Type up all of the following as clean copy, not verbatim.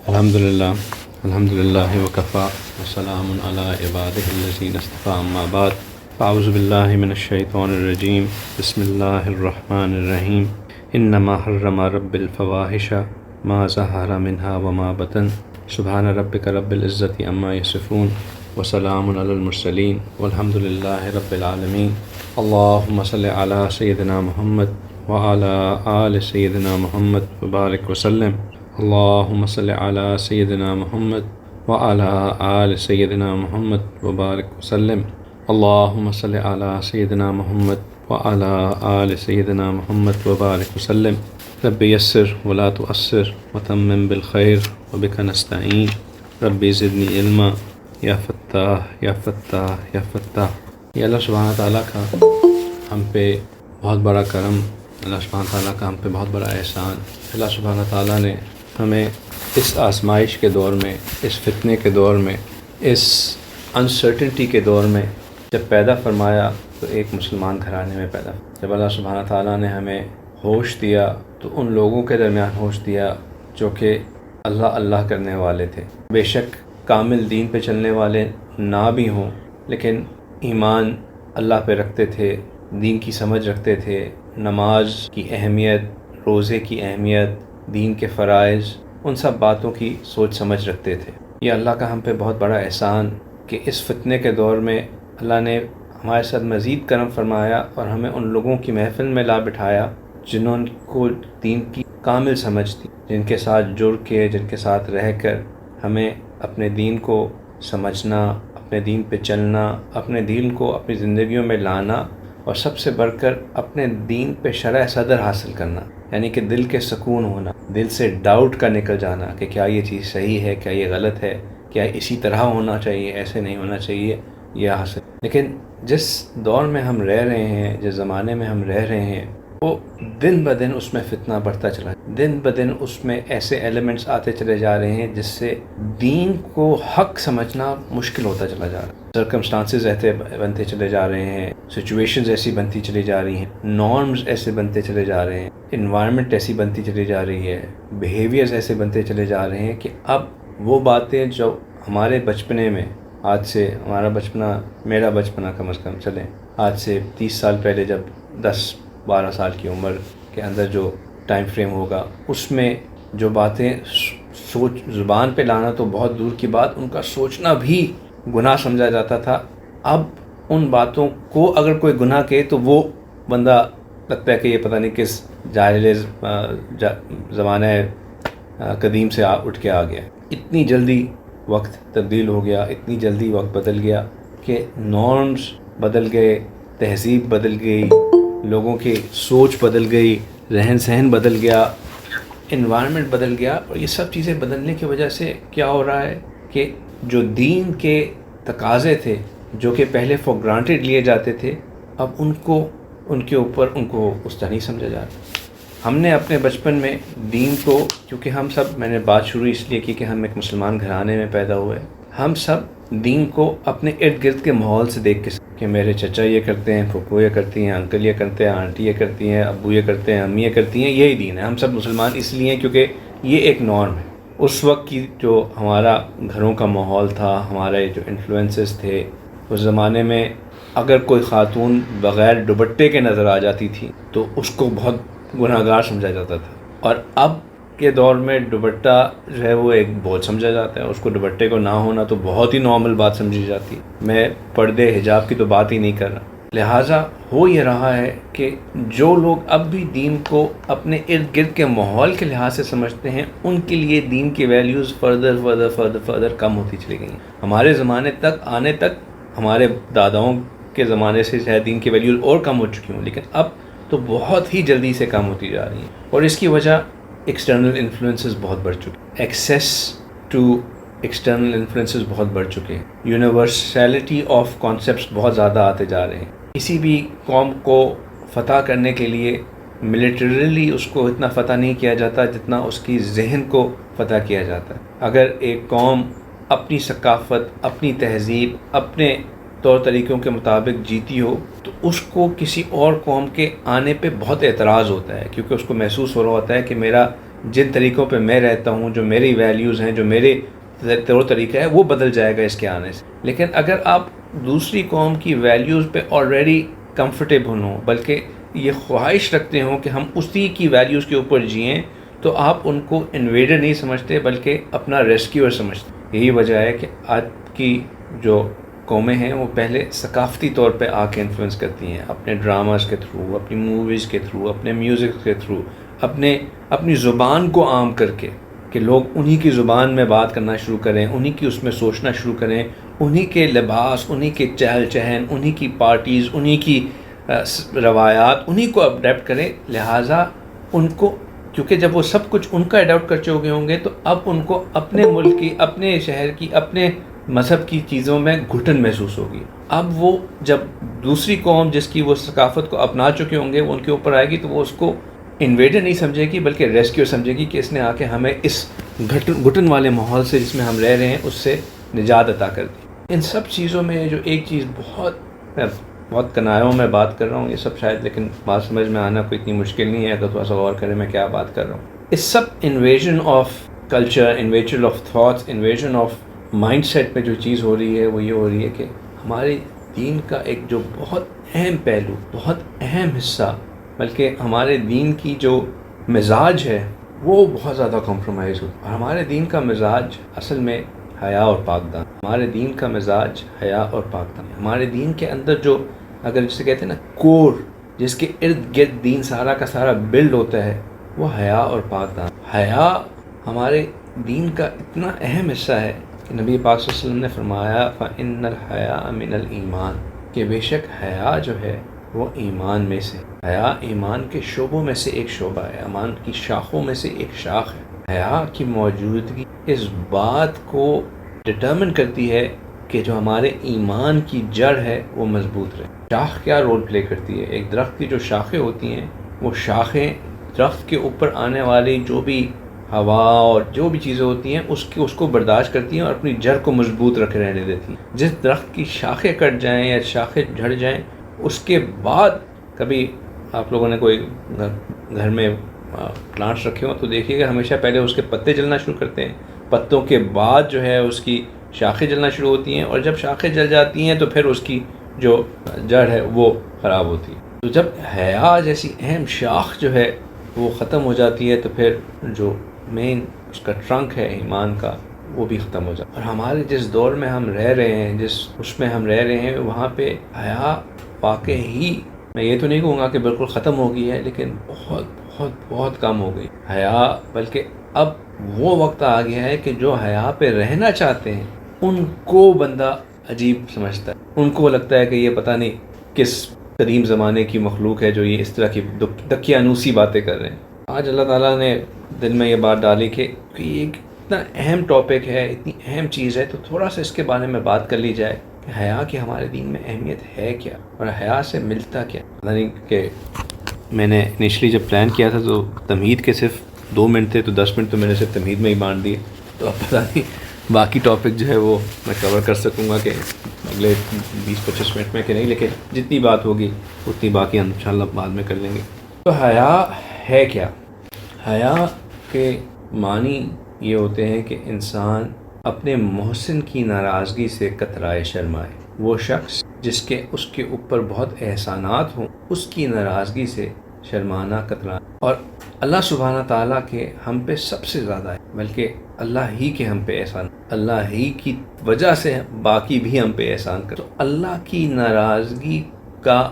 الحمد للہ وکفا وسلام علی عبادہ الذین اصطفیٰ اما بعد اعوذ باللہ من الشیطان الرجیم بسم اللہ الرحمن الرحیم انما حرم رب الفواحش ما ظہر منها وما بطن سبحان ربک رب العزۃ عما یصفون وسلام علی المرسلین والحمد للہ رب العالمین اللہم صل علی سیدنا محمد وعلی آل سیدنا محمد وبارک وسلم اللہم صل علی سیدنا محمد وعلی آل سیدنا محمد وبارک وسلم اللہم صل علی سیدنا محمد وعلی آل سیدنا محمد وبارک وسلم رب یسر ولا تعسر وتمم بالخیر وبک نستعین رب زدنی علما یا فتاح یا فتاح یا فتاح۔ یہ اللہ سبحانہ تعالیٰ کا ہم پہ بہت بڑا کرم، اللہ سبحانہ تعالیٰ کا ہم پہ بہت بڑا احسان۔ اللہ سبحانہ تعالیٰ نے ہمیں اس آزمائش کے دور میں، اس فتنے کے دور میں، اس انسرٹنٹی کے دور میں جب پیدا فرمایا تو ایک مسلمان گھرانے میں پیدا۔ جب اللہ سبحانہ تعالیٰ نے ہمیں ہوش دیا تو ان لوگوں کے درمیان ہوش دیا جو کہ اللہ اللہ کرنے والے تھے۔ بے شک کامل دین پہ چلنے والے نہ بھی ہوں، لیکن ایمان اللہ پہ رکھتے تھے، دین کی سمجھ رکھتے تھے، نماز کی اہمیت، روزے کی اہمیت، دین کے فرائض، ان سب باتوں کی سوچ سمجھ رکھتے تھے۔ یہ اللہ کا ہم پہ بہت بڑا احسان کہ اس فتنے کے دور میں اللہ نے ہمارے ساتھ مزید کرم فرمایا اور ہمیں ان لوگوں کی محفل میں لا بٹھایا جنہوں کو دین کی کامل سمجھ تھی، جن کے ساتھ جڑ کے، جن کے ساتھ رہ کر ہمیں اپنے دین کو سمجھنا، اپنے دین پہ چلنا، اپنے دین کو اپنی زندگیوں میں لانا، اور سب سے بڑھ کر اپنے دین پہ شرح صدر حاصل کرنا، یعنی کہ دل کے سکون ہونا، دل سے ڈاؤٹ کا نکل جانا کہ کیا یہ چیز صحیح ہے، کیا یہ غلط ہے، کیا اسی طرح ہونا چاہیے، ایسے نہیں ہونا چاہیے، یہ حاصل۔ لیکن جس دور میں ہم رہ رہے ہیں، جس زمانے میں ہم رہ رہے ہیں، وہ دن بدن اس میں فتنہ بڑھتا چلا، دن بدن اس میں ایسے ایلیمنٹس آتے چلے جا رہے ہیں جس سے دین کو حق سمجھنا مشکل ہوتا چلا جا رہا ہے۔ سرکمسٹانسز ایسے بنتے چلے جا رہے ہیں، سچویشنز ایسی بنتی چلی جا رہی ہیں، نارمز ایسے بنتے چلے جا رہے ہیں، انوائرمنٹ ایسی بنتی چلی جا رہی ہے، بیہیویئرز ایسے بنتے چلے جا رہے ہیں کہ اب وہ باتیں جو ہمارے بچپنے میں، آج سے ہمارا بچپنا، میرا بچپنا کم از کم چلیں آج سے 30 سال پہلے، جب 10-12 سال کی عمر کے اندر جو ٹائم فریم ہوگا، اس میں جو باتیں سوچ زبان پہ لانا تو بہت دور کی بات، ان کا سوچنا بھی گناہ سمجھا جاتا تھا۔ اب ان باتوں کو اگر کوئی گناہ کہے تو وہ بندہ لگتا ہے کہ یہ پتہ نہیں کس جاہل زمانہ قدیم سے اٹھ کے آ گیا۔ اتنی جلدی وقت تبدیل ہو گیا، اتنی جلدی وقت بدل گیا کہ نارمز بدل گئے، تہذیب بدل گئی، لوگوں کی سوچ بدل گئی، رہن سہن بدل گیا، انوائرمنٹ بدل گیا۔ اور یہ سب چیزیں بدلنے کی وجہ سے کیا ہو رہا ہے کہ جو دین کے تقاضے تھے، جو کہ پہلے فار گرانٹیڈ لیے جاتے تھے، اب ان کے اوپر ان کو اس طرح نہیں سمجھا جا رہا۔ ہم نے اپنے بچپن میں دین کو، کیونکہ ہم سب، میں نے بات شروع اس لیے کی کہ ہم ایک مسلمان گھرانے میں پیدا ہوئے، ہم سب دین کو اپنے ارد گرد کے ماحول سے دیکھ کے کہ میرے چچا یہ کرتے ہیں، پھپھو یہ کرتی ہیں، انکل یہ کرتے ہیں، آنٹی یہ کرتی ہیں، ابو یہ کرتے ہیں، امی یہ کرتی ہیں، یہی دین ہے۔ ہم سب مسلمان اس لیے ہیں کیونکہ یہ ایک نارم ہے۔ اس وقت کی جو ہمارا گھروں کا ماحول تھا، ہمارے جو انفلوئنسز تھے، اس زمانے میں اگر کوئی خاتون بغیر دوپٹے کے نظر آ جاتی تھی تو اس کو بہت گناہ گار سمجھا جاتا تھا، اور اب کے دور میں دوپٹہ جو ہے وہ ایک بوجھ سمجھا جاتا ہے۔ اس کو دوپٹے کو نہ ہونا تو بہت ہی نارمل بات سمجھی جاتی ہے۔ میں پردے حجاب کی تو بات ہی نہیں کر رہا۔ لہٰذا ہو یہ رہا ہے کہ جو لوگ اب بھی دین کو اپنے ارد گرد کے ماحول کے لحاظ سے سمجھتے ہیں، ان کے لیے دین کی ویلیوز فردر کم ہوتی چلی گئی ہیں۔ ہمارے زمانے تک آنے تک، ہمارے داداؤں کے زمانے سے شاید دین کی ویلیوز اور کم ہو چکی ہوں، لیکن اب تو بہت ہی جلدی سے کم ہوتی جا رہی ہیں۔ اور اس کی وجہ ایکسٹرنل انفلوئنسز بہت بڑھ چکے، ایکسیس ٹو ایکسٹرنل انفلوئنسز بہت بڑھ چکے ہیں، یونیورسلٹی آف کانسیپٹس بہت زیادہ آتے جا رہے ہیں۔ کسی بھی قوم کو فتح کرنے کے لیے ملیٹریلی اس کو اتنا فتح نہیں کیا جاتا جتنا اس کی ذہن کو فتح کیا جاتا ہے۔ اگر ایک قوم اپنی ثقافت، اپنی تہذیب، اپنے طور طریقوں کے مطابق جیتی ہو تو اس کو کسی اور قوم کے آنے پہ بہت اعتراض ہوتا ہے، کیونکہ اس کو محسوس ہو رہا ہوتا ہے کہ میرا جن طریقوں پہ میں رہتا ہوں، جو میری ویلیوز ہیں، جو میرے طور طریقہ ہے، وہ بدل جائے گا اس کے آنے سے. لیکن اگر آپ دوسری قوم کی ویلیوز پہ آلریڈی کمفرٹیبل ہوں، بلکہ یہ خواہش رکھتے ہوں کہ ہم اسی کی ویلیوز کے اوپر جئیں، تو آپ ان کو انویڈر نہیں سمجھتے بلکہ اپنا ریسکیور سمجھتے. یہی وجہ ہے کہ آج کی جو قومیں ہیں وہ پہلے ثقافتی طور پہ آ کے انفلوئنس کرتی ہیں، اپنے ڈراماز کے تھرو، اپنی موویز کے تھرو، اپنے میوزک کے تھرو، اپنی زبان کو عام کر کے کہ لوگ انہی کی زبان میں بات کرنا شروع کریں، انہی کی اس میں سوچنا شروع کریں، انہی کے لباس، انہی کے چہل چہن، انہی کی پارٹیز، انہی کی روایات، انہی کو اڈیپٹ کریں. لہٰذا ان کو، کیونکہ جب وہ سب کچھ ان کا اڈاپٹ کر چکے ہوں گے تو اب ان کو اپنے ملک کی، اپنے شہر کی، اپنے مذہب کی چیزوں میں گھٹن محسوس ہوگی. اب وہ جب دوسری قوم جس کی وہ ثقافت کو اپنا چکے ہوں گے وہ ان کے اوپر آئے گی تو وہ اس کو انویڈر نہیں سمجھے گی بلکہ ریسکیو سمجھے گی کہ اس نے آ کے ہمیں اس گھٹن والے ماحول سے جس میں ہم رہ رہے ہیں اس سے نجات عطا کر دی. ان سب چیزوں میں جو ایک چیز بہت کنایوں میں بات کر رہا ہوں یہ سب شاید، لیکن بات سمجھ میں آنا کوئی اتنی مشکل نہیں ہے اگر تھوڑا سا غور کریں میں کیا بات کر رہا ہوں. اس سب invasion of culture, invasion of thoughts, invasion of mindset میں جو چیز ہو رہی ہے وہ یہ ہو رہی ہے کہ ہمارے دین کا ایک جو بہت اہم پہلو، بہت اہم حصہ، بلکہ ہمارے دین کی جو مزاج ہے وہ بہت زیادہ کمپرومائز ہوتا ہے. اور ہمارے دین کا مزاج اصل میں حیا اور پاک دامنی. ہمارے دین کا مزاج حیا اور پاک دامنی. ہمارے دین کے اندر جو، اگر جسے کہتے ہیں نا کور، جس کے ارد گرد دین سارا کا سارا بلڈ ہوتا ہے، وہ حیا اور پاک دامنی. حیا ہمارے دین کا اتنا اہم حصہ ہے کہ نبی پاک صلی اللہ علیہ وسلم نے فرمایا فَإِنَّ الْحَيَاءَ مِنَ الْإِيمَانِ، کہ بے شک حیا جو ہے وہ ایمان میں سے. حیا ایمان کے شعبوں میں سے ایک شعبہ ہے، ایمان کی شاخوں میں سے ایک شاخ ہے. حیا کی موجودگی اس بات کو ڈٹرمن کرتی ہے کہ جو ہمارے ایمان کی جڑ ہے وہ مضبوط رہے. شاخ کیا رول پلے کرتی ہے؟ ایک درخت کی جو شاخیں ہوتی ہیں، وہ شاخیں درخت کے اوپر آنے والی جو بھی ہوا اور جو بھی چیزیں ہوتی ہیں اس کو برداشت کرتی ہیں اور اپنی جڑ کو مضبوط رکھے رہنے دیتی ہیں. جس درخت کی شاخیں کٹ جائیں یا شاخیں جھڑ جائیں، اس کے بعد کبھی آپ لوگوں نے کوئی گھر میں پلانٹس رکھے ہوں تو دیکھیے گا ہمیشہ پہلے اس کے پتے جلنا شروع کرتے ہیں، پتوں کے بعد جو ہے اس کی شاخیں جلنا شروع ہوتی ہیں، اور جب شاخیں جل جاتی ہیں تو پھر اس کی جو جڑ ہے وہ خراب ہوتی ہے. تو جب حیا جیسی اہم شاخ جو ہے وہ ختم ہو جاتی ہے تو پھر جو مین اس کا ٹرنک ہے ایمان کا وہ بھی ختم ہو جاتا ہے. اور ہمارے جس دور میں ہم رہ رہے ہیں، جس اس میں ہم رہ رہے ہیں، وہاں پہ حیا واقعی، میں یہ تو نہیں کہوں گا کہ بالکل ختم ہو گئی ہے، لیکن بہت بہت بہت کم ہو گئی حیا. بلکہ اب وہ وقت آ گیا ہے کہ جو حیا پہ رہنا چاہتے ہیں ان کو بندہ عجیب سمجھتا ہے. ان کو لگتا ہے کہ یہ پتہ نہیں کس قدیم زمانے کی مخلوق ہے جو یہ اس طرح کی دقیانوسی باتیں کر رہے ہیں. آج اللہ تعالیٰ نے دل میں یہ بات ڈالی کہ یہ ایک اتنا اہم ٹاپک ہے، اتنی اہم چیز ہے، تو تھوڑا سا اس کے بارے میں بات کر لی جائے کہ حیا کی ہمارے دین میں اہمیت ہے کیا اور حیا سے ملتا کیا. پتہ نہیں کہ میں نے انیشلی جب پلان کیا تھا تو تمہید کے صرف 2 منٹ تھے، تو 10 منٹ تو میں نے صرف تمہید میں ہی بانٹ دیے. تو اب پتہ نہیں باقی ٹاپک جو ہے وہ میں کور کر سکوں گا کہ اگلے 20-25 منٹ میں کہ نہیں، لیکن جتنی بات ہوگی اتنی باقی ہم انشاءاللہ بعد میں کر لیں گے. تو حیا ہے کیا؟ حیا کے معنی یہ ہوتے ہیں کہ انسان اپنے محسن کی ناراضگی سے کترائے شرمائے. وہ شخص جس کے اس کے اوپر بہت احسانات ہوں اس کی ناراضگی سے شرمانا، کترانا. اور اللہ سبحانہ تعالیٰ کے ہم پہ سب سے زیادہ ہے، بلکہ اللہ ہی کے ہم پہ احسان، اللہ ہی کی وجہ سے باقی بھی ہم پہ احسان کرے. تو اللہ کی ناراضگی کا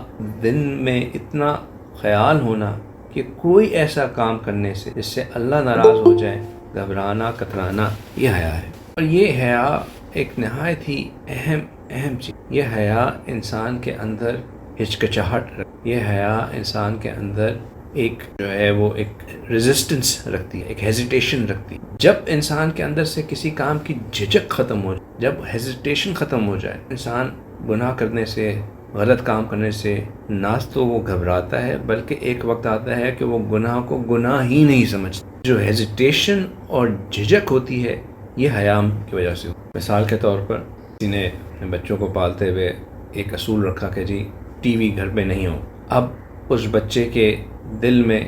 دن میں اتنا خیال ہونا کہ کوئی ایسا کام کرنے سے جس سے اللہ ناراض ہو جائے، گھبرانا، کترانا، یہ حیا ہے. اور یہ حیا ایک نہایت ہی اہم چیز. یہ حیا انسان کے اندر ہچکچاہٹ رکھتی ہے، یہ حیا انسان کے اندر ایک جو ہے وہ ایک ریزسٹنس رکھتی ہے، ایک ہیزیٹیشن رکھتی ہے. جب انسان کے اندر سے کسی کام کی جھجک ختم ہو جائے، جب ہیزیٹیشن ختم ہو جائے، انسان گناہ کرنے سے، غلط کام کرنے سے نہ تو وہ گھبراتا ہے بلکہ ایک وقت آتا ہے کہ وہ گناہ کو گناہ ہی نہیں سمجھتا. جو ہیزیٹیشن اور جھجک ہوتی ہے یہ حیا کی وجہ سے. مثال کے طور پر کسی نے اپنے بچوں کو پالتے ہوئے ایک اصول رکھا کہ جی ٹی وی گھر پہ نہیں ہو. اب اس بچے کے دل میں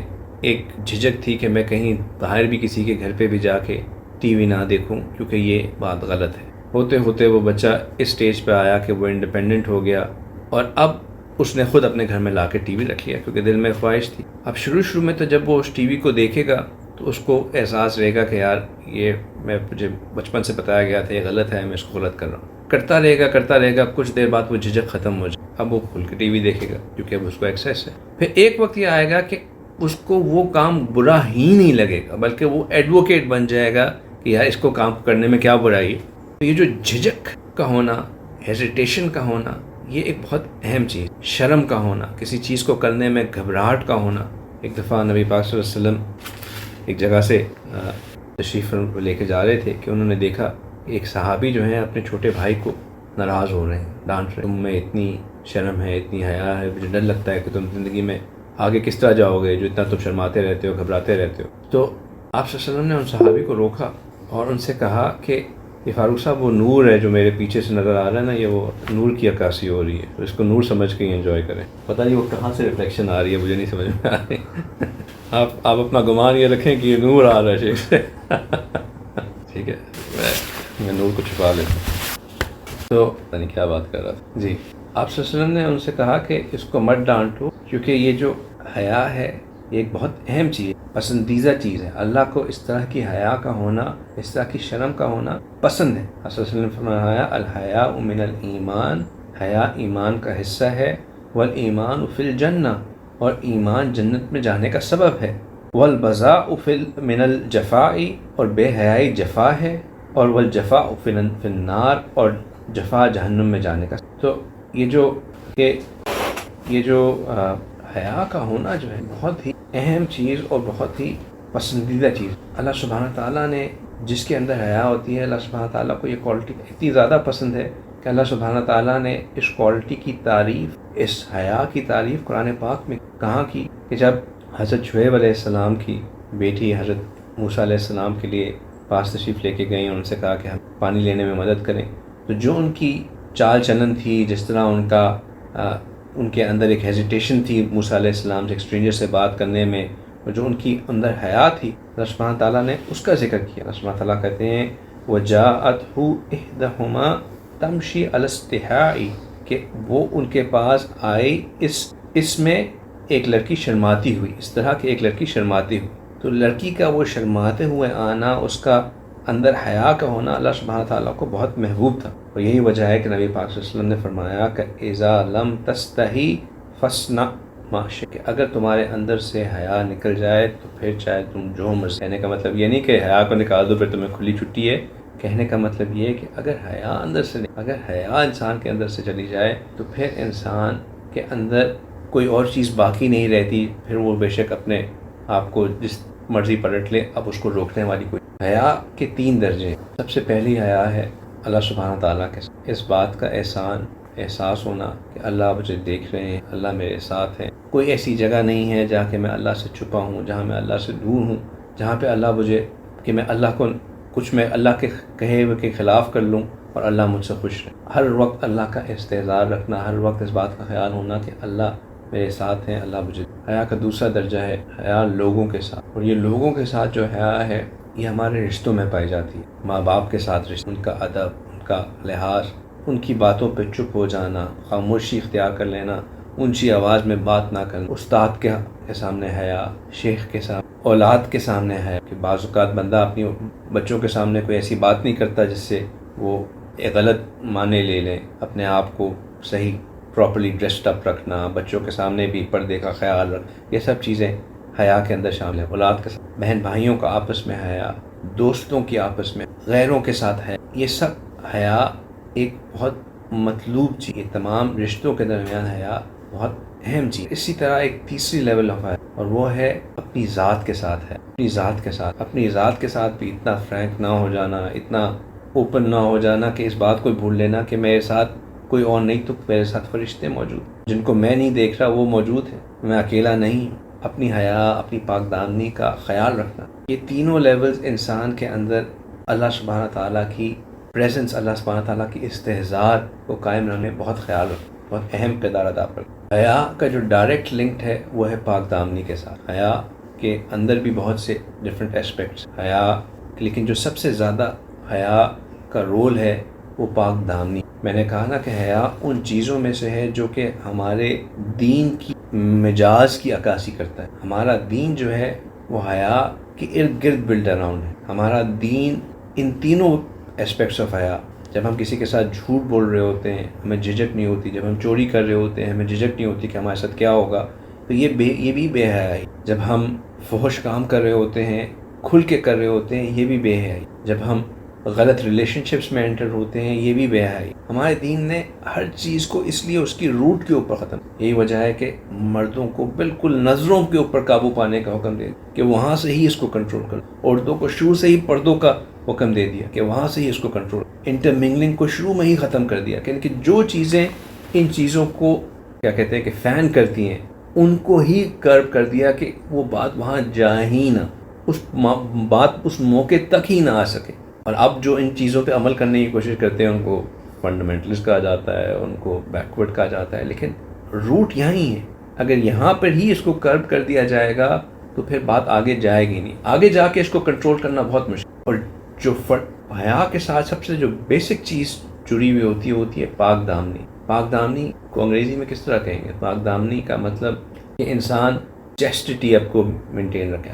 ایک جھجک تھی کہ میں کہیں باہر بھی کسی کے گھر پہ بھی جا کے ٹی وی نہ دیکھوں، کیونکہ یہ بات غلط ہے۔ ہوتے ہوتے وہ بچہ اس سٹیج پہ آیا کہ وہ انڈیپینڈنٹ ہو گیا، اور اب اس نے خود اپنے گھر میں لا کے ٹی وی رکھ لیا، کیونکہ دل میں خواہش تھی۔ اب شروع میں تو جب وہ اس ٹی وی کو دیکھے گا تو اس کو احساس رہے گا کہ یار یہ مجھے بچپن سے بتایا گیا تھا یہ غلط ہے، میں اس کو غلط کر رہا ہوں، کرتا رہے گا، کچھ دیر بعد وہ جھجک ختم ہو جائے، اب وہ کھل کے ٹی وی دیکھے گا کیونکہ اب اس کو ایکسیس ہے۔ پھر ایک وقت یہ آئے گا کہ اس کو وہ کام برا ہی نہیں لگے گا، بلکہ وہ ایڈوکیٹ بن جائے گا کہ یار اس کو کام کرنے میں کیا برائی ہے۔ تو یہ جو جھجک کا ہونا، ہیزیٹیشن کا ہونا، یہ ایک بہت اہم چیز، شرم کا ہونا، کسی چیز کو کرنے میں گھبراہٹ کا ہونا۔ ایک دفعہ نبی پاک صلی اللہ علیہ وسلم ایک جگہ سے تشریف لے کے جا رہے تھے کہ انہوں نے دیکھا کہ ایک صحابی جو ہیں اپنے چھوٹے بھائی کو ناراض ہو رہے ہیں، ڈانٹ رہے ہیں، تم میں اتنی شرم ہے، اتنی حیا ہے، مجھے ڈر لگتا ہے کہ تم زندگی میں آگے کس طرح جاؤ گے جو اتنا تم شرماتے رہتے ہو، گھبراتے رہتے ہو۔ تو آپ صلی اللہ علیہ وسلم نے ان صحابی کو روکا اور ان سے کہا کہ یہ فاروق صاحب وہ نور ہے جو میرے پیچھے سے نظر آ رہا ہے نا، یہ وہ نور کی عکاسی ہو رہی ہے، تو اس کو نور سمجھ کے انجوائے کریں۔ پتہ نہیں وہ کہاں سے ریفلیکشن آ رہی ہے، مجھے نہیں سمجھ میں آ رہی۔ آپ اپنا گمان یہ رکھیں کہ یہ نور آ رہا ہے شیخ سے۔ ٹھیک ہے، میں نور کو چھپا لیتا ہوں۔ تو پتہ نہیں کیا بات کر رہا تھا۔ جی، آپ صلی اللہ علیہ وسلم نے ان سے کہا کہ اس کو مت ڈانٹو، کیونکہ یہ جو حیا ہے یہ ایک بہت اہم چیز ہے، پسندیدہ چیز ہے۔ اللہ کو اس طرح کی حیا کا ہونا، اس طرح کی شرم کا ہونا پسند ہے۔ آپ صلی اللہ علیہ وسلم نے فرمایا الحیاء من الایمان، حیا ایمان کا حصہ ہے، والایمان فی الجنہ، اور ایمان جنت میں جانے کا سبب ہے، والبذاء من الجفاء، اور بے حیائی جفا ہے، اور والجفاء فی النار، اور جفا جہنم میں جانے کا۔ تو یہ جو حیا کا ہونا جو ہے بہت ہی اہم چیز اور بہت ہی پسندیدہ چیز۔ اللہ سبحانہ تعالیٰ نے جس کے اندر حیا ہوتی ہے، اللہ سبحانہ تعالیٰ کو یہ کوالٹی اتنی زیادہ پسند ہے کہ اللہ سبحانہ تعالیٰ نے اس کوالٹی کی تعریف، اس حیا کی تعریف قرآن پاک میں کہاں کی کہ جب حضرت شعیب علیہ السلام کی بیٹی حضرت موسیٰ علیہ السلام کے لیے پاس تشریف لے کے گئیں اور ان سے کہا کہ ہم پانی لینے میں مدد کریں، تو جو ان کی چال چلن تھی، جس طرح ان کے اندر ایک ہیزیٹیشن تھی موسیٰ علیہ السلام سے ایک اسٹرینجر سے بات کرنے میں، اور جو ان کی اندر حیا تھی، اللہ سبحانہ تعالیٰ نے اس کا ذکر کیا۔ اللہ سبحانہ تعالیٰ کہتے ہیں وَجَاءَتْهُ إِحْدَاهُمَا تَمْشِي عَلَى اسْتِحْيَاءٍ، کہ وہ ان کے پاس آئی اس میں ایک لڑکی شرماتی ہوئی، اس طرح کہ ایک لڑکی شرماتی ہوئی۔ تو لڑکی کا وہ شرماتے ہوئے آنا، اس کا اندر حیا کا ہونا اللہ سبحانہ تعالیٰ کو بہت محبوب تھا، اور یہی وجہ ہے کہ نبی پاک صلی اللہ علیہ وسلم نے فرمایا کہ اذا لم تستحی فاصنع ما شئت، کہ اگر تمہارے اندر سے حیا نکل جائے تو پھر چاہے تم جو مرضی۔ کہنے کا مطلب یہ نہیں کہ حیا کو نکال دو پھر تمہیں کھلی چھٹی ہے، کہنے کا مطلب یہ ہے کہ اگر حیا انسان کے اندر سے چلی جائے تو پھر انسان کے اندر کوئی اور چیز باقی نہیں رہتی، پھر وہ بے شک اپنے آپ کو جس مرضی پلٹ لے، اب اس کو روکنے والی کوئی۔ حیا کے 3 درجے ہیں۔ سب سے پہلی حیا ہے اللہ سبحانہ تعالیٰ کے ساتھ اس بات کا احساس ہونا کہ اللہ مجھے دیکھ رہے ہیں، اللہ میرے ساتھ ہے، کوئی ایسی جگہ نہیں ہے جہاں کہ میں اللہ سے چھپا ہوں، جہاں میں اللہ سے دور ہوں، جہاں پہ اللہ مجھے کہ میں اللہ کو کچھ میں اللہ کے کہے ہوئے کے خلاف کر لوں اور اللہ مجھ سے خوش رہے۔ ہر وقت اللہ کا استحضار رکھنا، ہر وقت اس بات کا خیال ہونا کہ اللہ میرے ساتھ ہیں، اللہ مجھے۔ حیا کا دوسرا درجہ ہے حیا لوگوں کے ساتھ، اور یہ لوگوں کے ساتھ جو حیا ہے یہ ہمارے رشتوں میں پائی جاتی ہے۔ ماں باپ کے ساتھ رشتہ، ان کا ادب، ان کا لحاظ، ان کی باتوں پہ چپ ہو جانا، خاموشی اختیار کر لینا، اونچی آواز میں بات نہ کرنا، استاد کے سامنے حیا، شیخ کے سامنے، اولاد کے سامنے حیا، کہ بعض اوقات بندہ اپنی بچوں کے سامنے کوئی ایسی بات نہیں کرتا جس سے وہ ایک غلط معنی لے لیں، اپنے آپ کو صحیح پراپرلی ڈریسڈ اپ رکھنا، بچوں کے سامنے بھی پردے کا خیال رکھ، یہ سب چیزیں حیا کے اندر شامل ہیں۔ اولاد کے ساتھ، بہن بھائیوں کا آپس میں حیا، دوستوں کی آپس میں، غیروں کے ساتھ حیا، یہ سب حیا ایک بہت مطلوب چیز ہے۔ تمام رشتوں کے درمیان حیا بہت اہم چیز۔ اسی طرح ایک تیسری لیول آف حیا، اور وہ ہے اپنی ذات کے ساتھ ہے، اپنی ذات کے ساتھ بھی اتنا فرینک نہ ہو جانا، اتنا اوپن نہ ہو جانا کہ اس بات کو بھول لینا کہ میرے ساتھ کوئی اور نہیں تو میرے ساتھ فرشتے موجود، جن کو میں نہیں دیکھ رہا وہ موجود ہے، میں اکیلا نہیں ہوں۔ اپنی حیا، اپنی پاک دامنی کا خیال رکھنا، یہ تینوں لیولز انسان کے اندر اللہ سبحانہ تعالیٰ کی پریزنس، اللہ سبحانہ تعالیٰ کی استحضار کو قائم رکھنے بہت خیال رکھنا، بہت اہم کردار ادا کرتا ہے۔ حیا کا جو ڈائریکٹ لنکڈ ہے وہ ہے پاک دامنی کے ساتھ۔ حیا کے اندر بھی بہت سے ڈفرینٹ اسپیکٹس حیا، لیکن جو سب سے زیادہ حیا کا رول ہے وہ پاک دامنی. میں نے کہا نا کہ حیا ان چیزوں میں سے ہے جو کہ ہمارے دین کی مجاز کی عکاسی کرتا ہے. ہمارا دین جو ہے وہ حیا کے ارد گرد بلڈ اراؤنڈ ہے. ہمارا دین ان تینوں اسپیکٹس آف حیا، جب ہم کسی کے ساتھ جھوٹ بول رہے ہوتے ہیں ہمیں جھجک نہیں ہوتی، جب ہم چوری کر رہے ہوتے ہیں ہمیں جھجک نہیں ہوتی کہ ہمارے ساتھ کیا ہوگا، تو یہ بھی بے حیائی. جب ہم فحش کام کر رہے ہوتے ہیں کھل کے کر رہے ہوتے ہیں یہ بھی بے حیائی. جب ہم غلط ریلیشن شپس میں انٹر ہوتے ہیں یہ بھی بے حیائی. ہمارے دین نے ہر چیز کو اس لیے اس کی روٹ کے اوپر ختم. یہی وجہ ہے کہ مردوں کو بالکل نظروں کے اوپر قابو پانے کا حکم دے دیا کہ وہاں سے ہی اس کو کنٹرول کرو. عورتوں کو شروع سے ہی پردوں کا حکم دے دیا کہ وہاں سے ہی اس کو کنٹرول. انٹرمنگلنگ کو شروع میں ہی ختم کر دیا کہ جو چیزیں ان چیزوں کو کیا کہتے ہیں کہ فین کرتی ہیں ان کو ہی کرب کر دیا کہ وہ بات وہاں جا ہی نہ، اس بات اس موقع تک ہی نہ آ سکے. اور اب جو ان چیزوں پہ عمل کرنے کی کوشش کرتے ہیں ان کو فنڈامنٹلسٹ کہا جاتا ہے، ان کو بیکورڈ کہا جاتا ہے، لیکن روٹ یہاں ہی ہے. اگر یہاں پر ہی اس کو کرب کر دیا جائے گا تو پھر بات آگے جائے گی نہیں. آگے جا کے اس کو کنٹرول کرنا بہت مشکل. اور جو حیا کے ساتھ سب سے جو بیسک چیز جڑی ہوئی ہوتی ہے پاک دامنی. پاک دامنی کو انگریزی میں کس طرح کہیں گے؟ پاک دامنی کا مطلب کہ انسان چیسٹٹی آپ کو مینٹین رکھے،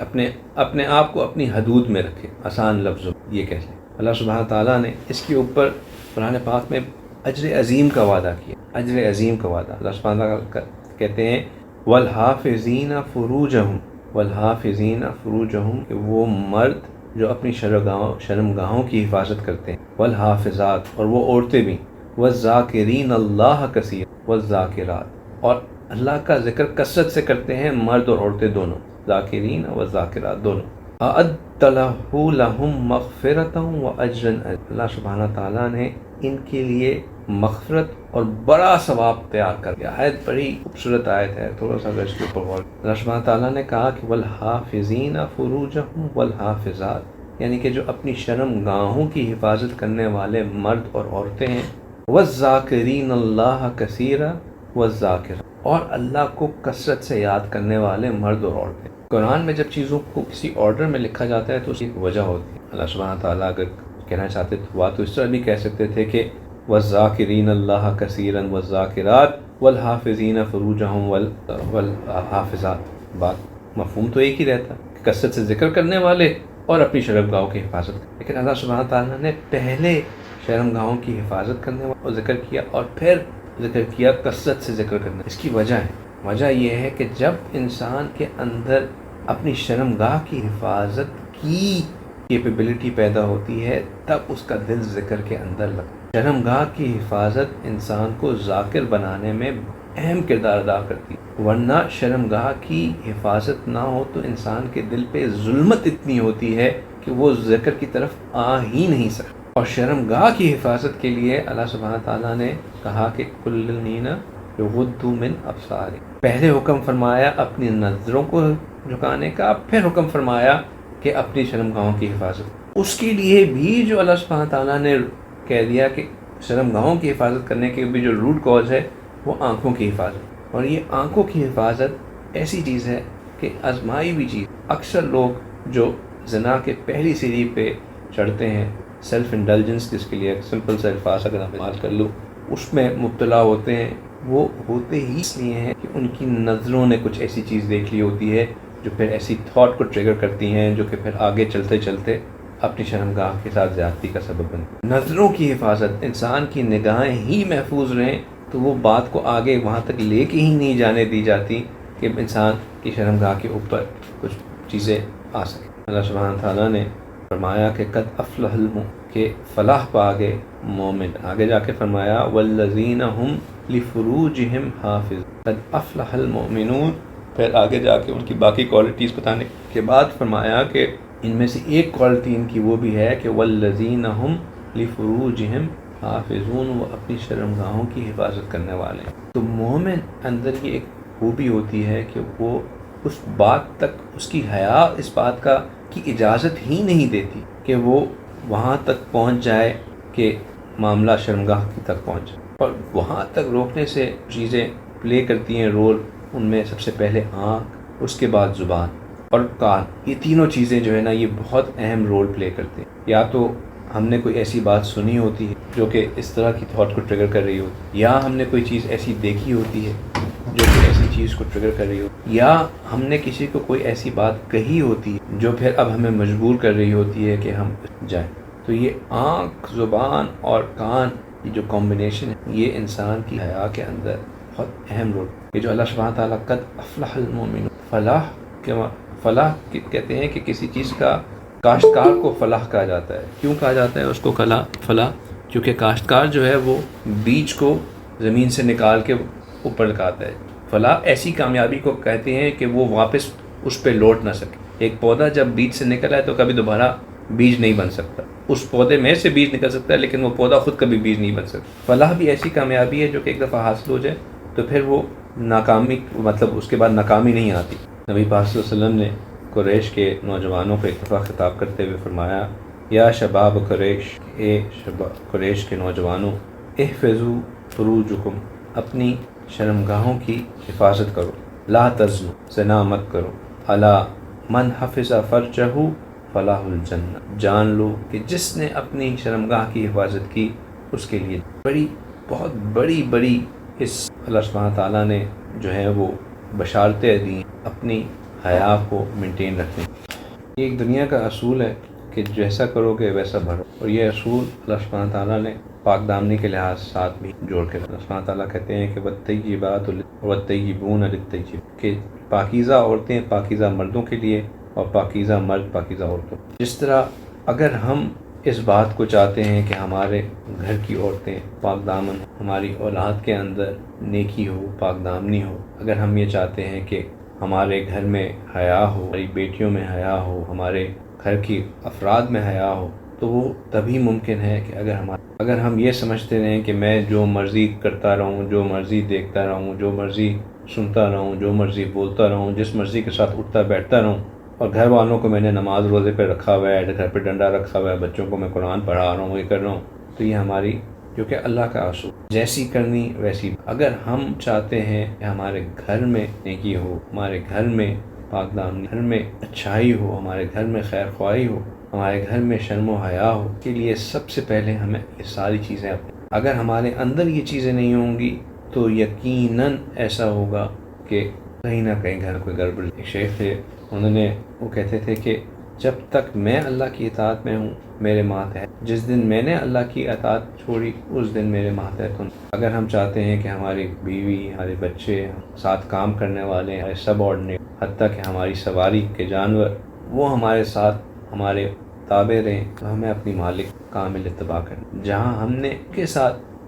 اپنے آپ کو اپنی حدود میں رکھے. آسان لفظوں یہ کہتے ہیں. اللہ سبحانہ تعالیٰ نے اس کے اوپر قرآن پاک میں اجر عظیم کا وعدہ کیا. اجر عظیم کا وعدہ اللہ سبحانہ تعالیٰ کہتے ہیں والحافظین فروجہم، والحافظین فروجہم کہ وہ مرد جو اپنی شرمگاہوں کی حفاظت کرتے ہیں، والحافظات اور وہ عورتیں بھی، والذاکرین اللہ کثیر والذاکرات اور اللہ کا ذکر کثرت سے کرتے ہیں مرد اور عورتیں دونوں، ذاکرین و ذاکرات دونوں. اعد لہم مغفرۃ و اجرا. اللہ سبحانہ تعالیٰ نے ان کے لیے مغفرت اور بڑا ثواب تیار کر دیا. آیت بڑی خوبصورت آیت ہے، تھوڑا سا اس کے اوپر غور. اللہ سبحانہ تعالیٰ نے کہا کہ والحافظین فروجہم والحافظات، یعنی کہ جو اپنی شرم گاہوں کی حفاظت کرنے والے مرد اور عورتیں ہیں، والذاکرین اللہ کثیرا والذاکرات اور اللہ کو کثرت سے یاد کرنے والے مرد اور عورتیں. قرآن میں جب چیزوں کو کسی آرڈر میں لکھا جاتا ہے تو اس کی ایک وجہ ہوتی ہے. اللہ سبحانہ تعالیٰ اگر کہنا چاہتے تو اس طرح بھی کہہ سکتے تھے کہ والذاکرین اللہ کثیرا والذاکرات والحافظین فروجہم والحافظات. بات مفہوم تو ایک ہی رہتا کہ کثرت سے ذکر کرنے والے اور اپنی شرمگاہوں کی حفاظت. لیکن اللہ سبحانہ تعالیٰ نے پہلے شرمگاہوں کی حفاظت کرنے اور ذکر کیا اور پھر ذکر کیا کثرت سے ذکر کرنا. اس کی وجہ یہ ہے کہ جب انسان کے اندر اپنی شرمگاہ کی حفاظت کی کیپیبلٹی پیدا ہوتی ہے تب اس کا دل ذکر کے اندر لگتا ہے. شرمگاہ کی حفاظت انسان کو ذاکر بنانے میں اہم کردار ادا کرتی ہے، ورنہ شرمگاہ کی حفاظت نہ ہو تو انسان کے دل پہ ظلمت اتنی ہوتی ہے کہ وہ ذکر کی طرف آ ہی نہیں سکتا. اور شرمگاہ کی حفاظت کے لیے اللہ سبحانہ تعالیٰ نے کہا کہ کلنینا یغضوا من ابصارہم. پہلے حکم فرمایا اپنی نظروں کو جھکانے کا، پھر حکم فرمایا کہ اپنی شرمگاہوں کی حفاظت. اس کے لیے بھی جو اللہ سبحانہ تعالیٰ نے کہہ دیا کہ شرمگاہوں کی حفاظت کرنے کے بھی جو روٹ کاز ہے وہ آنکھوں کی حفاظت. اور یہ آنکھوں کی حفاظت ایسی چیز ہے کہ آزمائی ہوئی چیز. اکثر لوگ جو زنا کے پہلی سیڑھی پہ چڑھتے ہیں، سیلف انڈلجنس جس کے لیے سمپل سا الفاظ اگر آپ استعمال کر لو، اس میں مبتلا ہوتے ہیں. وہ ہوتے ہی اس لیے ہیں کہ ان کی نظروں نے کچھ ایسی چیز دیکھ لی ہوتی ہے جو پھر ایسی تھاٹ کو ٹریگر کرتی ہیں جو کہ پھر آگے چلتے چلتے اپنی شرمگاہ کے ساتھ زیادتی کا سبب بنتی. نظروں کی حفاظت، انسان کی نگاہیں ہی محفوظ رہیں تو وہ بات کو آگے وہاں تک لے کے ہی نہیں جانے دی جاتی کہ انسان کی شرمگاہ کے اوپر کچھ چیزیں آ سکیں. اللہ سبحانہ تعالیٰ نے فرمایا کہ قد افلح المؤمنون کہ فلاح پا گئے مومن. آگے جا کے فرمایا والذین هم لفروجہم حافظ. قد افلح المؤمنون. پھر آگے جا کے ان کی باقی کوالٹیز بتانے کے بعد فرمایا کہ ان میں سے ایک کوالٹی ان کی وہ بھی ہے کہ والذین هم لفروجہم حافظون، وہ اپنی شرمگاہوں کی حفاظت کرنے والے ہیں. تو مومن اندر کی ایک خوبی ہوتی ہے کہ وہ اس بات تک، اس کی حیا اس بات کا کی اجازت ہی نہیں دیتی کہ وہ وہاں تک پہنچ جائے کہ معاملہ شرمگاہ کی تک پہنچ جائے. اور وہاں تک روکنے سے چیزیں پلے کرتی ہیں رول. ان میں سب سے پہلے آنکھ، اس کے بعد زبان. اور کان، یہ تینوں چیزیں جو ہے نا یہ بہت اہم رول پلے کرتے ہیں۔ یا تو ہم نے کوئی ایسی بات سنی ہوتی ہے جو کہ اس طرح کی تھاٹ کو ٹریگر کر رہی ہوتی، یا ہم نے کوئی چیز ایسی دیکھی ہوتی ہے جو کہ ایسی چیز کو ٹریگر کر رہی ہوتی، یا ہم نے کسی کو کوئی ایسی بات کہی ہوتی ہے جو پھر اب ہمیں مجبور کر رہی ہوتی ہے کہ ہم جائیں۔ تو یہ آنکھ، زبان اور کان، یہ جو کمبینیشن ہے یہ انسان کی حیا کے اندر بہت اہم رول۔ یہ جو اللہ سبحانہ تعالیٰ قد افلح المؤمنون، فلاح کہتے ہیں کہ کسی چیز کا، کاشتکار کو فلاح کہا جاتا ہے۔ کیوں کہا جاتا ہے اس کو فلاح؟ کیونکہ کاشتکار جو ہے وہ بیج کو زمین سے نکال کے اوپر لگاتا ہے۔ فلاح ایسی کامیابی کو کہتے ہیں کہ وہ واپس اس پہ لوٹ نہ سکے۔ ایک پودا جب بیج سے نکل آئے تو کبھی دوبارہ بیج نہیں بن سکتا، اس پودے میں سے بیج نکل سکتا ہے لیکن وہ پودا خود کبھی بیج نہیں بن سکتا۔ فلاح بھی ایسی کامیابی ہے جو کہ ایک دفعہ حاصل ہو جائے تو پھر وہ ناکامی، مطلب اس کے بعد ناکامی نہیں آتی۔ نبی پاک صلی اللہ علیہ وسلم نے قریش کے نوجوانوں کو ایک دفعہ خطاب کرتے ہوئے فرمایا، یا شباب قریش، اے قریش کے نوجوانوں، احفظوا فروجکم، اپنی شرمگاہوں کی حفاظت کرو، لا تزنوا، زنا مت کرو، الا من حفظ فرجہ فلاح الجنہ، جان لو کہ جس نے اپنی شرمگاہ کی حفاظت کی اس کے لیے بہت بڑی اس اللہ سبحانہ تعالیٰ نے جو ہے وہ بشارتیں دی اپنی حیا کو مینٹین رکھنے۔ یہ ایک دنیا کا اصول ہے کہ جیسا کرو گے ویسا بھرو، اور یہ اصول اللہ سبحانہ تعالیٰ نے پاک دامنی کے لحاظ ساتھ بھی جوڑ کے اللہ سبحانہ تعالیٰ کہتے ہیں کہ والطیبات والطیبون للطیب، کہ پاکیزہ عورتیں پاکیزہ مردوں کے لیے اور پاکیزہ مرد پاکیزہ عورتوں۔ جس طرح اگر ہم اس بات کو چاہتے ہیں کہ ہمارے گھر کی عورتیں پاک دامن، ہماری اولاد کے اندر نیکی ہو، پاک دامنی ہو، اگر ہم یہ چاہتے ہیں کہ ہمارے گھر میں حیا ہو، ہماری بیٹیوں میں حیا ہو، ہمارے گھر کی افراد میں حیا ہو، تو وہ تبھی ممکن ہے کہ اگر ہم یہ سمجھتے رہیں کہ میں جو مرضی کرتا رہوں، جو مرضی دیکھتا رہوں، جو مرضی سنتا رہوں، جو مرضی بولتا رہوں، جس مرضی کے ساتھ اٹھتا بیٹھتا رہوں، اور گھر والوں کو میں نے نماز روزے پہ رکھا ہوا ہے، گھر پہ ڈنڈا رکھا ہوا ہے، بچوں کو میں قرآن پڑھا رہا ہوں، یہ کر رہا ہوں، تو یہ ہماری جو کہ اللہ کا اصول، جیسی کرنی ویسی۔ اگر ہم چاہتے ہیں کہ ہمارے گھر میں نیکی ہو، ہمارے گھر میں پاک دامنی، گھر میں اچھائی ہو، ہمارے گھر میں خیر خواہی ہو، ہمارے گھر میں شرم و حیا ہو، کے لیے سب سے پہلے ہمیں یہ ساری چیزیں اگر ہمارے اندر یہ چیزیں نہیں ہوں گی تو یقیناً ایسا ہوگا کہ کہیں نہ کہیں گھر کوئی گڑبڑ۔ ایک شیخ تھے، وہ کہتے تھے کہ جب تک میں اللہ کی اطاعت میں ہوں میرے ماتحت، جس دن میں نے اللہ کی اطاعت چھوڑی اس دن میرے ماتحت ہوں۔ اگر ہم چاہتے ہیں کہ ہماری بیوی، ہمارے بچے، ساتھ کام کرنے والے، ہمارے سب آرڈنیٹ، حتیٰ کہ ہماری سواری کے جانور، وہ ہمارے ساتھ ہمارے تابع رہیں، تو ہمیں اپنی مالک کامل اتباع کرنا۔ جہاں ہم نے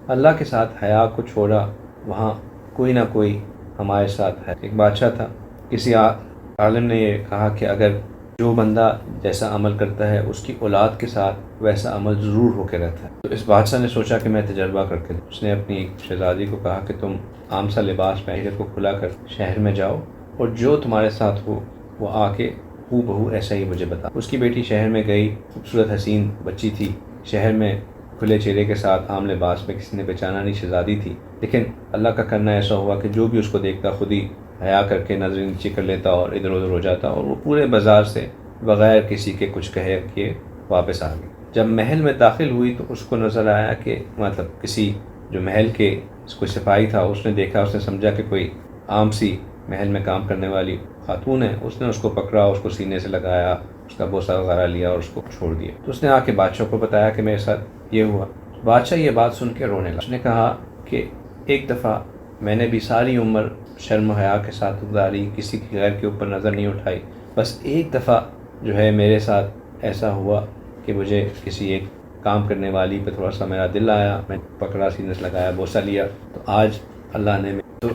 اللہ کے ساتھ حیا کو چھوڑا، وہاں کوئی نہ کوئی ہمارے ساتھ ہے۔ ایک بادشاہ تھا، کسی عالم نے یہ کہا کہ اگر جو بندہ جیسا عمل کرتا ہے اس کی اولاد کے ساتھ ویسا عمل ضرور ہو کے رہتا ہے، تو اس بادشاہ نے سوچا کہ میں تجربہ کر کے، اس نے اپنی ایک شہزادی کو کہا کہ تم عام سا لباس پہن کو کھلا کر شہر میں جاؤ اور جو تمہارے ساتھ ہو وہ آ کے ہو بہو ایسا ہی مجھے بتا۔ اس کی بیٹی شہر میں گئی، خوبصورت حسین بچی تھی، شہر میں کھلے چہرے کے ساتھ عام لباس میں، کسی نے پہچانا نہیں، شہزادی تھی، لیکن اللہ کا کرنا ایسا ہوا کہ جو بھی اس کو دیکھتا خود ہی حیا کر کے نظر نیچے کر لیتا اور ادھر ادھر ہو جاتا، اور وہ پورے بازار سے بغیر کسی کے کچھ کہے کہ واپس آ گئی۔ جب محل میں داخل ہوئی تو اس کو نظر آیا کہ مطلب کسی جو محل کے کوئی سپاہی تھا، اس نے دیکھا، اس نے سمجھا کہ کوئی عام سی محل میں کام کرنے والی خاتون ہے، اس نے اس کو پکڑا، اس کو سینے سے لگایا، اس کا بوسہ وغیرہ لیا اور اس کو چھوڑ دیا۔ تو اس نے آ کے بادشاہ کو بتایا کہ میرے ساتھ یہ ہوا۔ بادشاہ یہ بات سن کے رونے لگا۔ اس نے کہا کہ ایک دفعہ میں نے بھی ساری عمر شرم و حیا کے ساتھ گزاری، کسی کی غیر کے اوپر نظر نہیں اٹھائی، بس ایک دفعہ جو ہے میرے ساتھ ایسا ہوا کہ مجھے کسی ایک کام کرنے والی پہ تھوڑا سا میرا دل آیا، میں پکڑا، سینے سے لگایا، بوسہ لیا، تو آج اللہ نے تو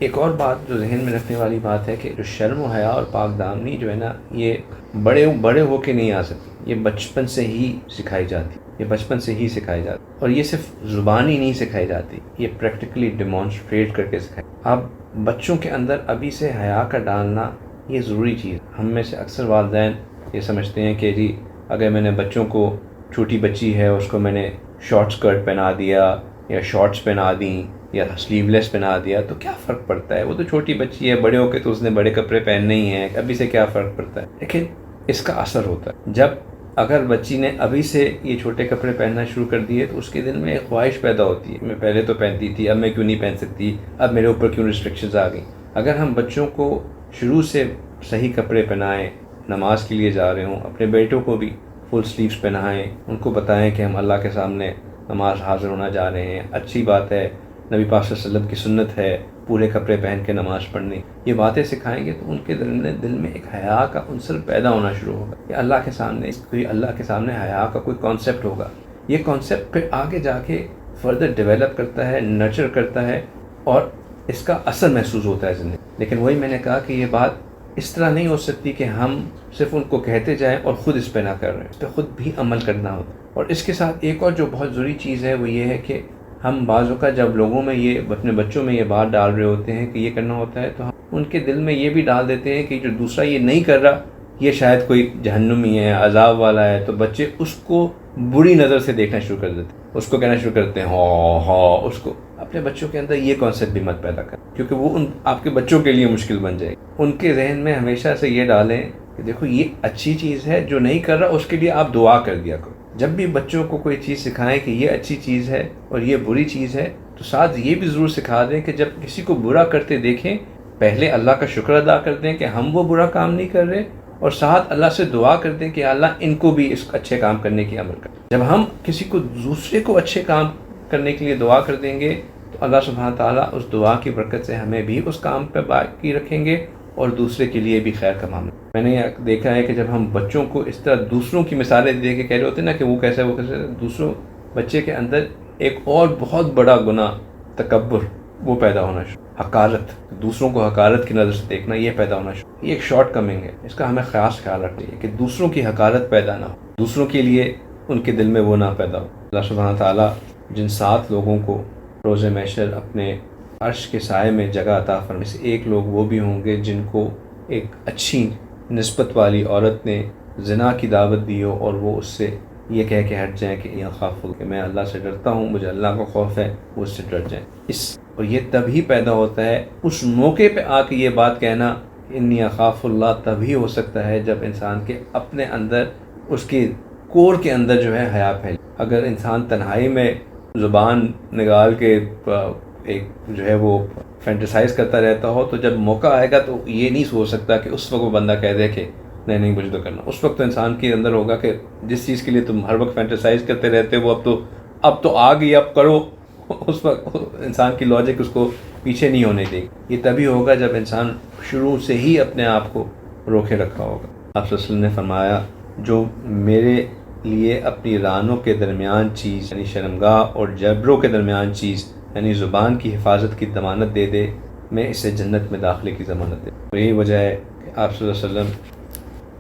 ایک اور بات جو ذہن میں رکھنے والی بات ہے کہ جو شرم و حیا اور پاک دامنی جو ہے نا، یہ بڑے ہو کے نہیں آ سکتی، یہ بچپن سے ہی سکھائی جاتی، اور یہ صرف زبانی نہیں سکھائی جاتی، یہ پریکٹیکلی ڈیمانسٹریٹ کر کے سکھائی۔ اب بچوں کے اندر ابھی سے حیا کا ڈالنا یہ ضروری چیز۔ ہم میں سے اکثر والدین یہ سمجھتے ہیں کہ جی اگر میں نے بچوں کو، چھوٹی بچی ہے اس کو میں نے شارٹ سکرٹ پہنا دیا یا شارٹس پہنا دیں یا سلیو لیس پہنا دیا تو کیا فرق پڑتا ہے؟ وہ تو چھوٹی بچی ہے، بڑے ہو کے تو اس نے بڑے کپڑے پہننے ہی ہیں، ابھی سے کیا فرق پڑتا ہے؟ لیکن اس کا اثر ہوتا ہے جب اگر بچی نے ابھی سے یہ چھوٹے کپڑے پہننا شروع کر دیے تو اس کے دل میں ایک خواہش پیدا ہوتی ہے، میں پہلے تو پہنتی تھی، اب میں کیوں نہیں پہن سکتی، اب میرے اوپر کیوں ریسٹرکشنز آ گئیں۔ اگر ہم بچوں کو شروع سے صحیح کپڑے پہنائیں، نماز کے لیے جا رہے ہوں، اپنے بیٹوں کو بھی فل سلیوز پہنائیں، ان کو بتائیں کہ ہم اللہ کے سامنے نماز حاضر ہونا جا رہے ہیں، اچھی بات ہے، نبی پاک صلی اللہ علیہ وسلم کی سنت ہے پورے کپڑے پہن کے نماز پڑھنی، یہ باتیں سکھائیں گے تو ان کے دل میں ایک حیا کا عنصر پیدا ہونا شروع ہوگا کہ اللہ کے سامنے حیا کا کوئی کانسیپٹ ہوگا۔ یہ کانسیپٹ پھر آگے جا کے فردر ڈیولپ کرتا ہے، نرچر کرتا ہے، اور اس کا اثر محسوس ہوتا ہے زندگی۔ لیکن وہی میں نے کہا کہ یہ بات اس طرح نہیں ہو سکتی کہ ہم صرف ان کو کہتے جائیں اور خود اس پہ نہ کر رہے ہیں، اس پہ خود بھی عمل کرنا ہوتا ہے۔ اور اس کے ساتھ ایک اور جو بہت ضروری چیز ہے وہ یہ ہے کہ ہم بعض اوقات جب لوگوں میں یہ اپنے بچوں میں یہ بات ڈال رہے ہوتے ہیں کہ یہ کرنا ہوتا ہے تو ہم ان کے دل میں یہ بھی ڈال دیتے ہیں کہ جو دوسرا یہ نہیں کر رہا یہ شاید کوئی جہنمی ہے، عذاب والا ہے، تو بچے اس کو بری نظر سے دیکھنا شروع کر دیتے ہیں، اس کو کہنا شروع کرتے ہیں ہاں، اس کو اپنے بچوں کے اندر یہ کانسیپٹ بھی مت پیدا کریں، کیونکہ وہ آپ کے بچوں کے لیے مشکل بن جائے گی۔ ان کے ذہن میں ہمیشہ سے یہ ڈالیں کہ دیکھو یہ اچھی چیز ہے، جو نہیں کر رہا اس کے لیے آپ دعا کر دیا کرو۔ جب بھی بچوں کو کوئی چیز سکھائیں کہ یہ اچھی چیز ہے اور یہ بری چیز ہے تو ساتھ یہ بھی ضرور سکھا دیں کہ جب کسی کو برا کرتے دیکھیں پہلے اللہ کا شکر ادا کر دیں کہ ہم وہ برا کام نہیں کر رہے، اور ساتھ اللہ سے دعا کر دیں کہ اللہ ان کو بھی اس اچھے کام کرنے کی عمل کریں۔ جب ہم کسی کو دوسرے کو اچھے کام کرنے کے لیے دعا کر دیں گے تو اللہ سبحانہ تعالیٰ اس دعا کی برکت سے ہمیں بھی اس کام پہ باقی رکھیں گے اور دوسرے کے لیے بھی خیر کا معاملہ۔ میں نے دیکھا ہے کہ جب ہم بچوں کو اس طرح دوسروں کی مثالیں دے کے کہہ رہے ہوتے ہیں نا کہ وہ کیسے دوسروں بچے کے اندر ایک اور بہت بڑا گناہ تکبر وہ پیدا ہونا شروع، حقارت، دوسروں کو حقارت کی نظر سے دیکھنا، یہ پیدا ہونا شروع۔ یہ ایک شارٹ کمنگ ہے، اس کا ہمیں خاص خیال رکھنا چاہیے کہ دوسروں کی حقارت پیدا نہ ہو، دوسروں کے لیے ان کے دل میں وہ نہ پیدا ہو۔ اللہ سبحانہ تعالیٰ جن 7 لوگوں کو روز محشر اپنے عرش کے سائے میں جگہ عطا فرمائے سے ایک لوگ وہ بھی ہوں گے جن کو ایک اچھی نسبت والی عورت نے زنا کی دعوت دی ہو اور وہ اس سے یہ کہہ کے ہٹ جائیں کہ یا خاف کہ میں اللہ سے ڈرتا ہوں، مجھے اللہ کا خوف ہے، وہ اس سے ڈر جائیں۔ اور یہ تبھی پیدا ہوتا ہے، اس موقع پہ آ کے یہ بات کہنا انی اخاف اللہ تبھی ہو سکتا ہے جب انسان کے اپنے اندر اس کے کور کے اندر جو ہے حیا پھیلے۔ اگر انسان تنہائی میں زبان نگال کے ایک جو ہے وہ فینٹیسائز کرتا رہتا ہو تو جب موقع آئے گا تو یہ نہیں سوچ سکتا کہ اس وقت وہ بندہ کہہ دے کہ نہیں مجھے تو کرنا۔ اس وقت تو انسان کے اندر ہوگا کہ جس چیز کے لیے تم ہر وقت فینٹیسائز کرتے رہتے ہو اب تو آ گئی، اب کرو۔ اس وقت انسان کی لاجک اس کو پیچھے نہیں ہونے دے گی۔ یہ تبھی ہوگا جب انسان شروع سے ہی اپنے آپ کو روکے رکھا ہوگا۔ آپ صلی اللہ علیہ وسلم نے فرمایا جو میرے لیے اپنی رانوں کے درمیان چیز یعنی شرمگاہ اور جبروں کے درمیان چیز یعنی زبان کی حفاظت کی ضمانت دے دے، میں اسے جنت میں داخلے کی ضمانت دے۔ تو یہی وجہ ہے کہ آپ صلی اللہ علیہ وسلم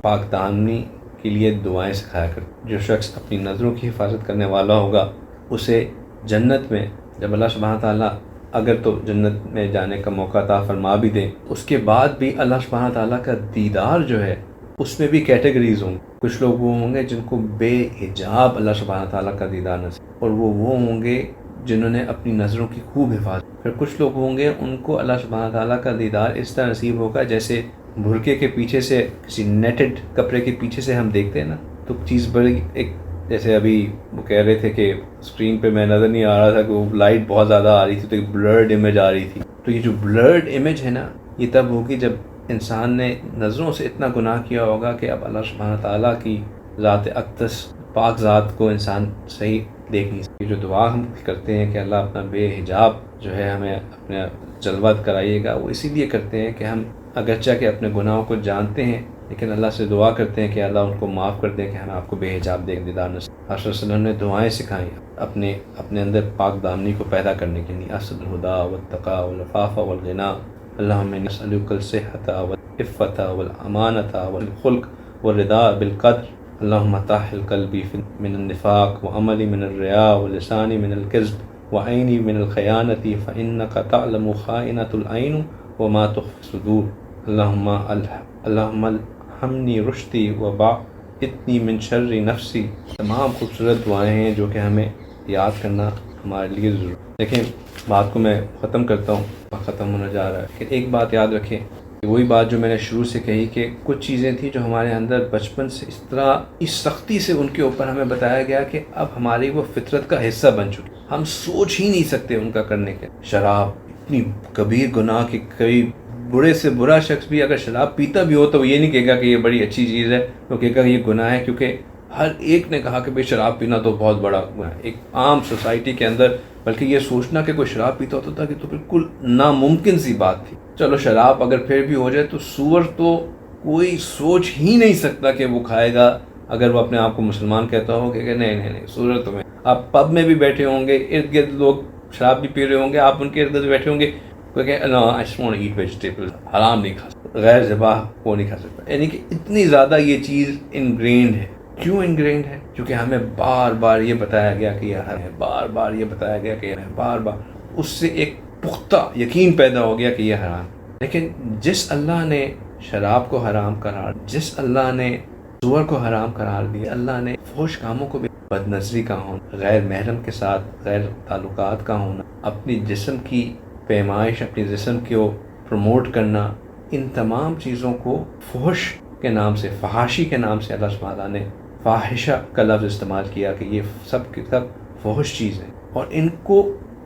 پاک دامنی کے لیے دعائیں سکھایا کرتے۔ جو شخص اپنی نظروں کی حفاظت کرنے والا ہوگا اسے جنت میں جب اللہ سبحانہ تعالیٰ اگر تو جنت میں جانے کا موقع عطا فرما بھی دیں، اس کے بعد بھی اللہ سبحانہ تعالیٰ کا دیدار جو ہے اس میں بھی کیٹیگریز ہوں گے۔ کچھ لوگ وہ ہوں گے جن کو بے حجاب اللہ سبحانہ تعالیٰ کا دیدار نصیب، اور وہ ہوں گے جنہوں نے اپنی نظروں کی خوب حفاظت۔ پھر کچھ لوگ ہوں گے ان کو اللہ سبحانہ تعالیٰ کا دیدار اس طرح نصیب ہوگا جیسے برقعے کے پیچھے سے کسی نیٹڈ کپڑے کے پیچھے سے ہم دیکھتے ہیں نا تو چیز بڑی ایک، جیسے ابھی وہ کہہ رہے تھے کہ اسکرین پہ میں نظر نہیں آ رہا تھا کہ وہ لائٹ بہت زیادہ آ رہی تھی تو ایک بلرڈ امیج آ رہی تھی۔ تو یہ جو بلرڈ امیج ہے نا یہ تب ہوگی جب انسان نے نظروں سے اتنا گناہ کیا ہوگا کہ اب اللہ سبحانہ تعالیٰ کی ذات اقدس پاک ذات کو انسان صحیح دیکھ نہیں سکتی۔ جو دعا ہم کرتے ہیں کہ اللہ اپنا بے حجاب جو ہے ہمیں اپنا جلوت کرائیے گا، وہ اسی لیے کرتے ہیں کہ ہم اگرچہ کہ اپنے گناہوں کو جانتے ہیں لیکن اللہ سے دعا کرتے ہیں کہ اللہ ان کو معاف کر دیں کہ ہم آپ کو بے حجاب دیدار نصیب۔ آپ صلی اللہ علیہ وسلم نے دعائیں سکھائیں اپنے اندر پاک دامنی کو پیدا کرنے کے لیے، اسد الہدا والتقا والعفاف والغنا، اللہم انی اسألک الصحۃ والعفۃ والامانۃ والخلق والرضا بالقدر، اللہم طہر قلبی من النفاق وعملی من الرياء ولسانی من الكذب وعینی من الخیانۃ فإنک تعلم خائنۃ العین وما تخفی الصدور، اللہم الہمنی رشدی وبعدنی من شر نفسی۔ تمام خوبصورت دعائیں ہیں جو کہ ہمیں یاد کرنا ہمارے لیے ضرور۔ دیکھیں بات کو میں ختم کرتا ہوں، ختم ہونے جا رہا ہے، کہ ایک بات یاد رکھیں، وہی بات جو میں نے شروع سے کہی کہ کچھ چیزیں تھیں جو ہمارے اندر بچپن سے اس طرح اس سختی سے ان کے اوپر ہمیں بتایا گیا کہ اب ہماری وہ فطرت کا حصہ بن چکی، ہم سوچ ہی نہیں سکتے ان کا کرنے کے۔ شراب اتنی کبیر گناہ کہ کوئی برے سے برا شخص بھی اگر شراب پیتا بھی ہو تو وہ یہ نہیں کہے گا کہ یہ بڑی اچھی چیز ہے، وہ کہے گا کہ یہ گناہ ہے، کیونکہ ہر ایک نے کہا کہ بھئی شراب پینا تو بہت بڑا گناہ ہے ایک عام سوسائٹی کے اندر، بلکہ یہ سوچنا کہ کوئی شراب پیتا ہوتا تھا کہ تو بالکل ناممکن سی بات تھی۔ چلو شراب اگر پھر بھی ہو جائے تو سور تو کوئی سوچ ہی نہیں سکتا کہ وہ کھائے گا، اگر وہ اپنے آپ کو مسلمان کہتا ہو کہ نہیں سور تو میں۔ آپ پب میں بھی بیٹھے ہوں گے، ارد گرد لوگ شراب بھی پی رہے ہوں گے، آپ ان کے ارد گرد بیٹھے ہوں گے، کوئی کہ no, I just want to eat vegetables، حرام نہیں کھا سکتا، غیر ذبح وہ نہیں کھا سکتا، یعنی کہ اتنی زیادہ یہ چیز انگرینڈ ہے۔ کیوں انگرینڈ ہے؟ کیونکہ ہمیں بار بار یہ بتایا گیا کہ یہ حرام ہے، بار بار یہ بتایا گیا کہ یہ ہے، بار بار اس سے ایک پختہ یقین پیدا ہو گیا کہ یہ حرام۔ لیکن جس اللہ نے شراب کو حرام قرار، جس اللہ نے سور کو حرام قرار دیا، اللہ نے فحش کاموں کو بھی، بد نظری کا ہونا، غیر محرم کے ساتھ غیر تعلقات کا ہونا، اپنی جسم کی پیمائش، اپنی جسم کو پروموٹ کرنا، ان تمام چیزوں کو فحش کے نام سے، فحاشی کے نام سے اللہ سبحانہ نے فاحشہ کا لفظ استعمال کیا کہ یہ سب کی سب فحش چیز ہے، اور ان کو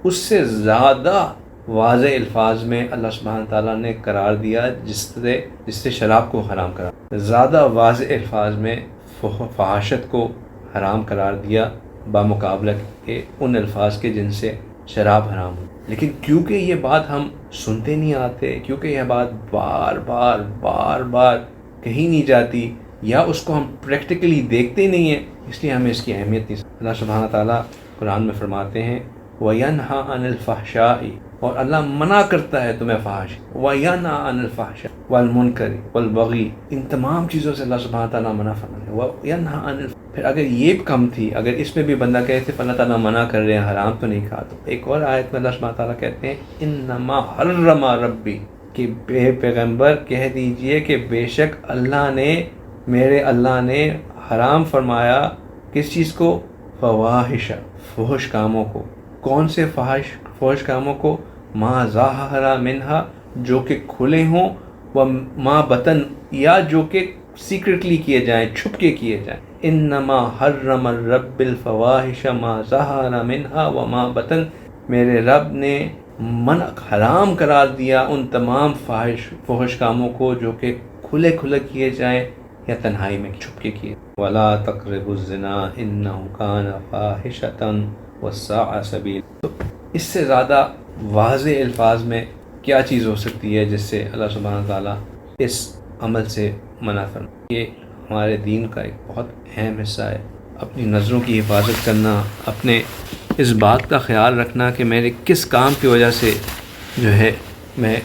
اس سے زیادہ واضح الفاظ میں اللہ سبحانہ تعالیٰ نے قرار دیا جس سے شراب کو حرام قرار، زیادہ واضح الفاظ میں فحاشت کو حرام قرار دیا بمقابلہ کے ان الفاظ کے جن سے شراب حرام ہو۔ لیکن کیونکہ یہ بات ہم سنتے نہیں آتے، کیونکہ یہ بات بار بار کہیں نہیں جاتی، یا اس کو ہم پریکٹیکلی دیکھتے نہیں ہیں، اس لیے ہمیں اس کی اہمیت نہیں۔ اللہ سبحانہ تعالیٰ قرآن میں فرماتے ہیں وَيَنْهَا عَنِ الْفَحْشَاءِ، اور اللہ منع کرتا ہے تمہیں فحش، وَيَنْهَا عَنِ الْفَحْشَاءِ وَالْمُنْكَرِ وَالْبَغْيِ، ان تمام چیزوں سے اللہ سبحانہ تعالیٰ منع فرماتے ہیں۔ وَيَنْهَا عَنِ الْفَحْشَاءِ، پھر اگر یہ کم تھی، اگر اس میں بھی بندہ کہتے ہیں اللہ تعالیٰ منع کر رہے ہیں، حرام تو نہیں کھا، تو ایک اور آیت میں اللہ سبحانہ تعالیٰ کہتے ہیں اِنَّمَا حَرَّمَ رَبِّي، کہ بے پیغمبر کہہ دیجئے کہ بے شک اللہ نے، میرے اللہ نے حرام فرمایا کس چیز کو؟ فواحش، فحش کاموں کو۔ کون سے فحش کاموں کو؟ ما ظاہر منہا، جو کہ کھلے ہوں، وما بطن، یا جو کہ سیکرٹلی کیے جائیں، چھپ کے کیے جائیں۔ انما حرم الرب الفواحش ما ظاہر منہا وما بطن، میرے رب نے منع حرام قرار دیا ان تمام فحش کاموں کو جو کہ کھلے کیے جائیں یا تنہائی میں چھپ کے کیے۔ وَلَا تَقْرَبُوا الزِّنَا إِنَّهُ كَانَ فَاحِشَةً وَسَاءَ سَبِيلًا۔ تو اس سے زیادہ واضح الفاظ میں کیا چیز ہو سکتی ہے جس سے اللہ سبحانہ تعالیٰ اس عمل سے منع فرمائے؟ یہ ہمارے دین کا ایک بہت اہم حصہ ہے، اپنی نظروں کی حفاظت کرنا، اپنے اس بات کا خیال رکھنا کہ میرے کس کام کی وجہ سے جو ہے میں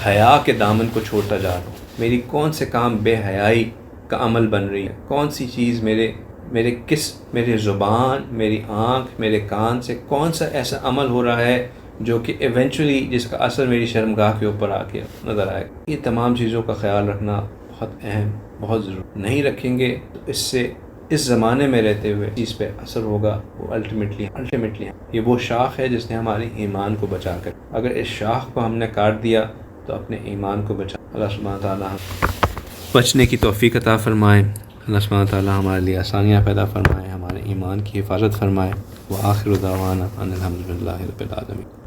حیا کے دامن کو چھوڑتا جا رہا ہوں، میری کون سے کام بے حیائی کا عمل بن رہی ہے، کون سی چیز میرے زبان، میری آنکھ، میرے کان سے کون سا ایسا عمل ہو رہا ہے جو کہ ایونچولی جس کا اثر میری شرمگاہ کے اوپر آ کے نظر آئے گا۔ یہ تمام چیزوں کا خیال رکھنا بہت اہم، بہت ضروری۔ نہیں رکھیں گے تو اس سے اس زمانے میں رہتے ہوئے چیز پہ اثر ہوگا، وہ الٹیمیٹلی یہ وہ شاخ ہے جس نے ہمارے ایمان کو بچا کر، اگر اس شاخ کو ہم نے کاٹ دیا تو اپنے ایمان کو بچا۔ اللہ سبحانہ تعالیٰ بچنے کی توفیق عطا فرمائے، اللہ سبحانہ تعالیٰ ہمارے لیے آسانیاں پیدا فرمائے، ہمارے ایمان کی حفاظت فرمائے۔ وآخر دعوانا ان الحمد للہ رب العالمین۔